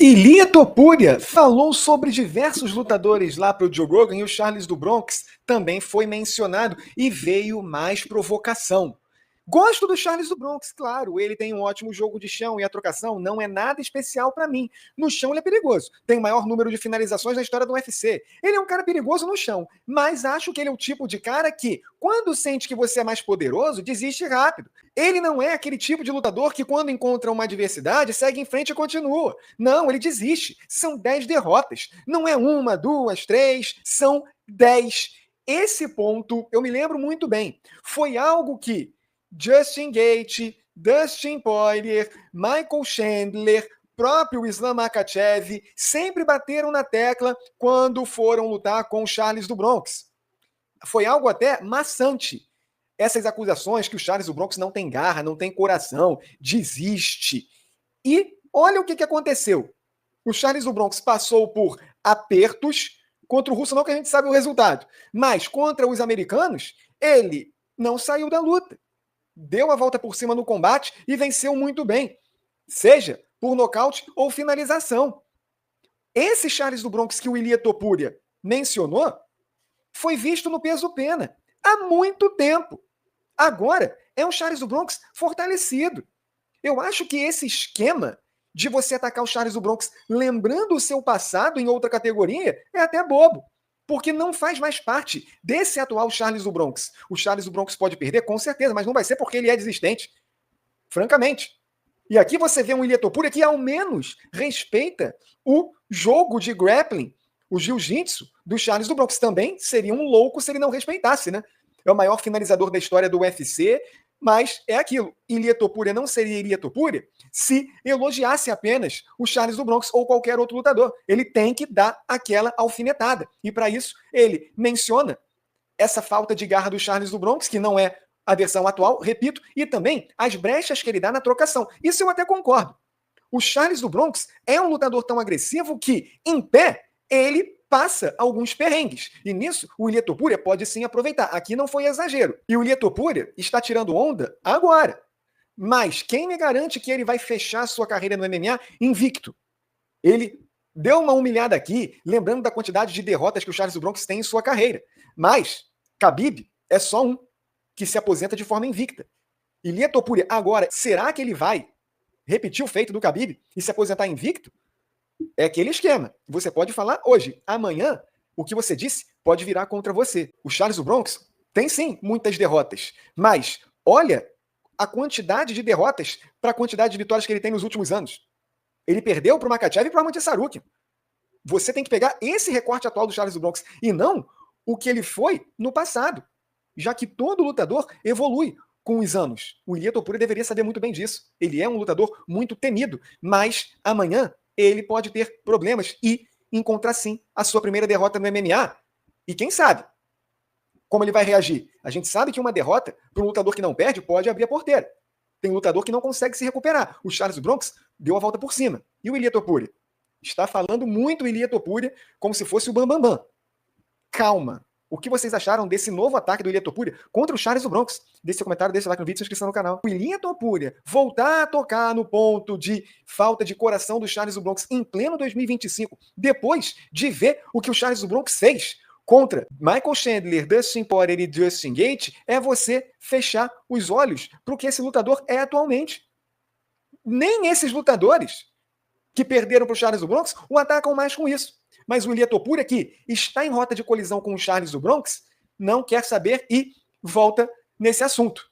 Ilia Topuria falou sobre diversos lutadores lá para o Joe Rogan e o Charles do Bronx também foi mencionado e veio mais provocação. Gosto do Charles do Bronx, claro, ele tem um ótimo jogo de chão e a trocação não é nada especial para mim. No chão ele é perigoso, tem o maior número de finalizações da história do UFC. Ele é um cara perigoso no chão, mas acho que ele é o tipo de cara que, quando sente que você é mais poderoso, desiste rápido. Ele não é aquele tipo de lutador que, quando encontra uma adversidade, segue em frente e continua. Não, ele desiste. São 10 derrotas. Não é uma, duas, três, são 10. Esse ponto eu me lembro muito bem. Foi algo que Justin Gaethje, Dustin Poirier, Michael Chandler, próprio Islam Makhachev sempre bateram na tecla quando foram lutar com o Charles do Bronx. Foi algo até maçante. Essas acusações que o Charles do Bronx não tem garra, não tem coração, desiste. E olha o que aconteceu. O Charles do Bronx passou por apertos contra o russo, não que a gente sabe o resultado, mas contra os americanos, ele não saiu da luta. Deu a volta por cima no combate e venceu muito bem, seja por nocaute ou finalização. Esse Charles do Bronx que o Ilia Topuria mencionou foi visto no peso-pena há muito tempo. Agora é um Charles do Bronx fortalecido. Eu acho que esse esquema de você atacar o Charles do Bronx lembrando o seu passado em outra categoria é até bobo, porque não faz mais parte desse atual Charles do Bronx. O Charles do Bronx pode perder, com certeza, mas não vai ser porque ele é desistente. Francamente. E aqui você vê um Ilia Topuria que ao menos respeita o jogo de grappling, o jiu-jitsu do Charles do Bronx. Também seria um louco se ele não respeitasse, né? É o maior finalizador da história do UFC, mas é aquilo. Ilia Topuria não seria Ilia Topuria se elogiasse apenas o Charles do Bronx ou qualquer outro lutador. Ele tem que dar aquela alfinetada. E para isso, ele menciona essa falta de garra do Charles do Bronx, que não é a versão atual, repito, e também as brechas que ele dá na trocação. Isso eu até concordo. O Charles do Bronx é um lutador tão agressivo que, em pé, ele passa alguns perrengues. E nisso, o Ilia Topuria pode sim aproveitar. Aqui não foi exagero. E o Ilia Topuria está tirando onda agora. Mas quem me garante que ele vai fechar sua carreira no MMA invicto? Ele deu uma humilhada aqui, lembrando da quantidade de derrotas que o Charles do Bronx tem em sua carreira. Mas Khabib é só um que se aposenta de forma invicta. Ilia Topuria, agora, será que ele vai repetir o feito do Khabib e se aposentar invicto? É aquele esquema. Você pode falar hoje, amanhã, o que você disse pode virar contra você. O Charles do Bronx tem sim muitas derrotas, mas olha a quantidade de derrotas para a quantidade de vitórias que ele tem nos últimos anos. Ele perdeu para o Makhachev e para o Manti Sarukian. Você tem que pegar esse recorte atual do Charles do Bronx e não o que ele foi no passado, já que todo lutador evolui com os anos. O Ilia Topuria deveria saber muito bem disso. Ele é um lutador muito temido, mas amanhã ele pode ter problemas e encontrar sim a sua primeira derrota no MMA. E quem sabe como ele vai reagir? A gente sabe que uma derrota para um lutador que não perde pode abrir a porteira. Tem lutador que não consegue se recuperar. O Charles Bronx deu a volta por cima. E o Ilia Topuria? Está falando muito o Ilia Topuria como se fosse o Bambambam. Calma. O que vocês acharam desse novo ataque do Ilia Topuria contra o Charles do Bronx? Deixe seu comentário, deixe o like no vídeo e se inscrição no canal. O Ilia Topuria voltar a tocar no ponto de falta de coração do Charles do Bronx em pleno 2025, depois de ver o que o Charles do Bronx fez contra Michael Chandler, Dustin Poirier e Justin Gaethje, é você fechar os olhos para o que esse lutador é atualmente. Nem esses lutadores que perderam para o Charles do Bronx o atacam mais com isso. Mas o Ilia Topuria, que está em rota de colisão com o Charles do Bronx, não quer saber e volta nesse assunto.